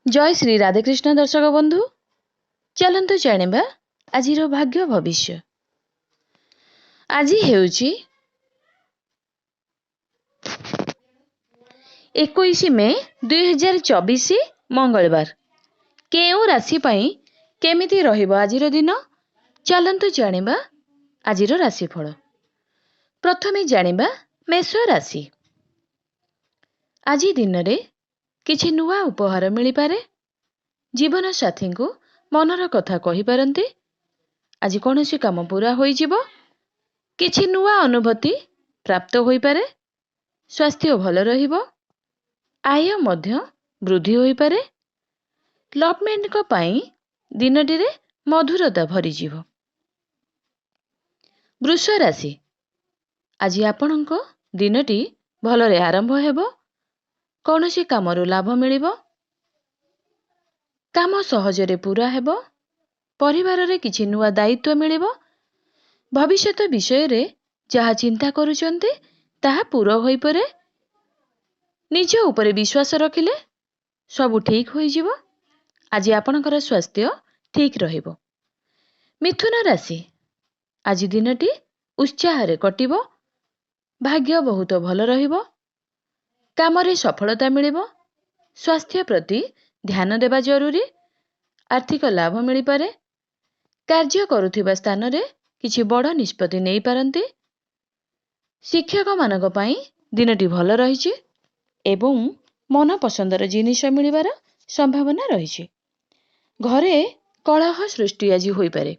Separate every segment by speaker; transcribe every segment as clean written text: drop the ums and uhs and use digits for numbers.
Speaker 1: जय श्री राधेकृष्ण दर्शक बंधु चलतु जानिबा आजिर भाग्य भविष्य। आज हेउची 21 मे 2024 मंगलवार। केउ राशि पई केमिति रहिबो आजिर दिन चलतु जानिबा आजिर राशिफल। प्रथमे जानिबा मेष राशि। आज दिन रे किछि नुआ उपहार मिली पारे। जीवन साथी को मनर कथा कहि पारंती। आज कोनोसी काम पूरा होई जिवो। किछि नुआ अनुभूति प्राप्त होई पारे। स्वास्थ्य भल रहिबो। आय मध्य वृद्धि होई पारे। लवमेट को पाई दिनटी रे मधुरता भरी जिवो। वृष राशि। आज आपणको दिनटी भलरे आरंभ हेबो। कोनोसी कामरु लाभ मिलिबो। काम सहजरे पूरा हेबो। परिवार रे किछि नुआ दायित्व मिलिबो। भविष्यत विषय रे जहा चिंता करूचंती ताहा पूरा होई परे। निज ऊपर विश्वास रखिले सब ठीक होई जिवो। आज आपणकर स्वास्थ्य ठीक रहिबो। मिथुन राशि। आज दिनटी उत्साह रे कटिबो। भाग्य बहुत भल रहिबो। काम रे सफलता मिलिबो। स्वास्थ्य प्रति ध्यान देबा जरूरी। आर्थिक लाभ मिली पारे। कार्य करुथिबा स्थान रे किछि बड़ निष्पत्ति नेई पारंती। शिक्षक मानक पई दिनटी भल रहिछि एवं मन पसंदर जिनिस मिलिबार संभावना रहिछि। घरे कलह सृष्टि आज होई पारे।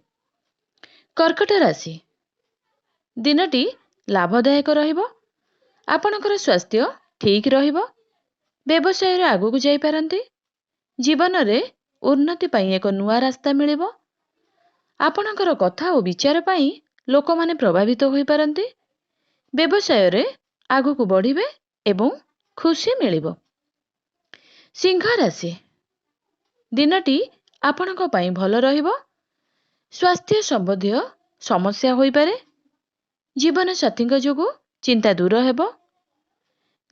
Speaker 1: कर्कट राशि। दिनटी लाभदायक रहिबो। आपणकर स्वास्थ्य ठीक रहिबो। व्यवसाय रे आगु को जाई पारंती। जीवन रे उन्नति पई एक नुआ रास्ता मिलिबो। आपणकर कथा और विचार पई लोक माने प्रभावित होई पारंती। व्यवसाय रे आगु को बढ़िबे एवं खुशी मिलिबो। सिंह राशि। दिनटी आपणको पई भल रहिबो। स्वास्थ्य संबंधी समस्या होई पारे। जीवन साथी जोगु चिंता दूर हेबो।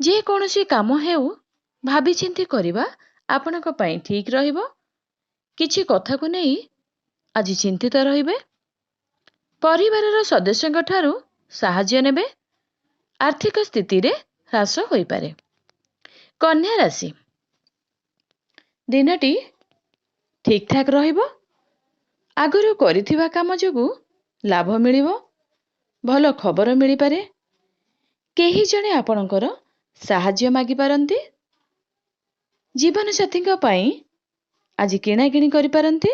Speaker 1: जे कोनोसी काम हेउ भाबी चिंती करिबा आपणको पई ठीक रहिबो। किछि कथा को नेई आज चिंतित रहिबे। परिवारर सदस्यଙ୍କ ठारू साहाय्य नेबे। आर्थिक स्थिति रे ह्रास होई पारे। कन्या राशि। दिनटी ठीक ठाक रहिबो। आगुरु करिथिबा काम जोगु लाभ मिलिबो। भल खबर मिली पारे। केही जणे आपणकर साहाय्य मागी पारंती। जीवन साथीଙ୍କ पई आज किणा किणी करि पारंती।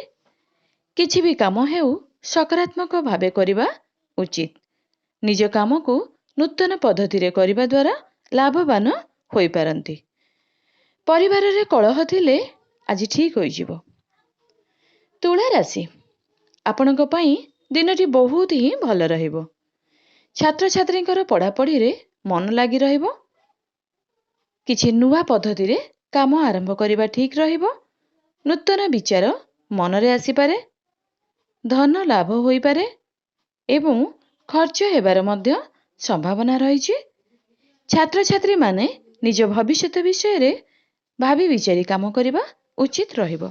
Speaker 1: किछि भी काम हेउ सकारात्मक भावे करिबा उचित। निज काम को नूतन पद्धति रे करिबा द्वारा लाभवान होई पारंती। परिवार रे कलह थिले आज ठीक होई जिवो। तुला राशि। आपणको पई दिनटी बहुत ही भल रहिबो। छात्र छात्रींकर पढ़ापढ़ी रे मन लागी रहिबो। किछि नुआ पद्धति रे काम आरंभ करिबा ठीक रहिबो। नूतन विचार मन रे आसी पारे। धन लाभ होई पारे एवं खर्च हेबार मध्य संभावना रहिछि। छात्र छात्री माने निज भविष्यत विषय रे भाबी विचारी काम करिबा उचित रहिबो।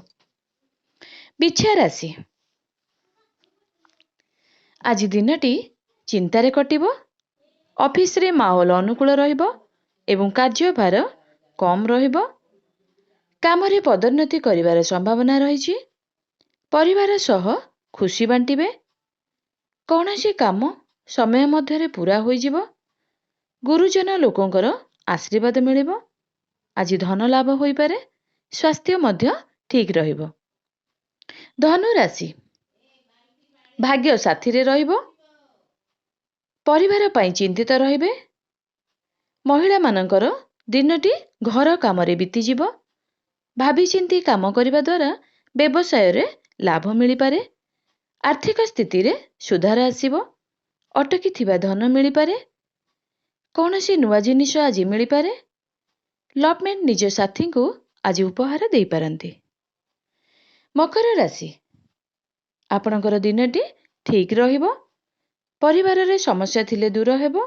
Speaker 1: बिच्छा राशि। आज दिनटी चिंतारे कटिबो। ऑफिस रे माहौल अनुकूल रहिबो एवं कार्यभार कम रहिबो। काम रे पदोन्नति करिवार संभावना रहिछि। परिवार सह खुशी बांटिबे। कोनोसी काम समय मध्य रे पूरा होई जिवो। गुरुजन लोकंकर आशीर्वाद मिलिबो। आज धन लाभ होई पारे। स्वास्थ्य मध्य ठीक रहिबो। धनु राशि। भाग्य साथी रे रहिबो। परिवार पई चिंतित रहिबे। महिला मानकर दिनटी घर काम रे बीती जिवो। भाबी चिंती काम करिबा द्वारा व्यवसाय रे लाभ मिली पारे। आर्थिक स्थिति रे सुधार आसीबो। अटकी थिबा धन मिली पारे। कोनोसी नुआ जिनिस आज मिली पारे। लवमेट निज साथी को आज उपहार देई पारंती। मकर राशि। आपणकर दिनटी ठीक रहिबो। परिवार रे समस्या थिले दूर हेबो।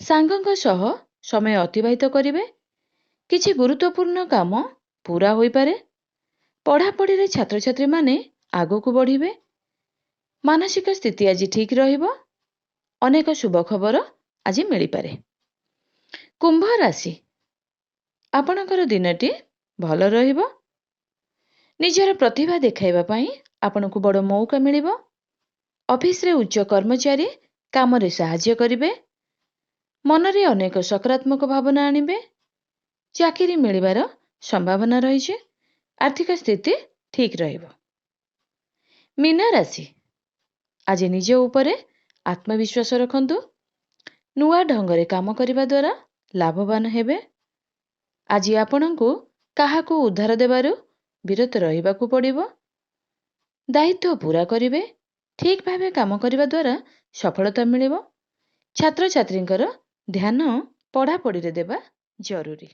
Speaker 1: सांगଙ୍କ सह समय अतिबाहित करिवे। किछि गुरुत्वपूर्ण काम पूरा होई पारे। ପଢ଼ାପଢ଼ିରେ ଛାତ୍ରଛାତ୍ରୀମାନେ ଆଗକୁ ବଢ଼ିବେ। ମାନସିକ ସ୍ଥିତି ଆଜି ଠିକ୍ ରହିବ। ଅନେକ ଶୁଭ ଖବର ଆଜି ମିଳିପାରେ। କୁମ୍ଭ ରାଶି, ଆପଣଙ୍କର ଦିନଟି ଭଲ ରହିବ। ନିଜର ପ୍ରତିଭା ଦେଖାଇବା ପାଇଁ ଆପଣଙ୍କୁ ବଡ଼ ମଉକା ମିଳିବ। ଅଫିସରେ ଉଚ୍ଚ କର୍ମଚାରୀ କାମରେ ସାହାଯ୍ୟ କରିବେ। ମନରେ ଅନେକ ସକାରାତ୍ମକ ଭାବନା ଆଣିବେ। ଚାକିରି ମିଳିବାର ସମ୍ଭାବନା ରହିଛି। ଆର୍ଥିକ ସ୍ଥିତି ଠିକ୍ ରହିବ। ମୀନ ରାଶି, ଆଜି ନିଜ ଉପରେ ଆତ୍ମବିଶ୍ୱାସ ରଖନ୍ତୁ। ନୂଆ ଢଙ୍ଗରେ କାମ କରିବା ଦ୍ୱାରା ଲାଭବାନ ହେବେ। ଆଜି ଆପଣଙ୍କୁ କାହାକୁ ଉଦ୍ଧାର ଦେବାରୁ ବିରତ ରହିବାକୁ ପଡ଼ିବ। ଦାୟିତ୍ୱ ପୂରା କରିବେ। ଠିକ୍ ଭାବେ କାମ କରିବା ଦ୍ୱାରା ସଫଳତା ମିଳିବ। ଛାତ୍ରଛାତ୍ରୀଙ୍କର ଧ୍ୟାନ ପଢ଼ାପଢ଼ିରେ ଦେବା ଜରୁରୀ।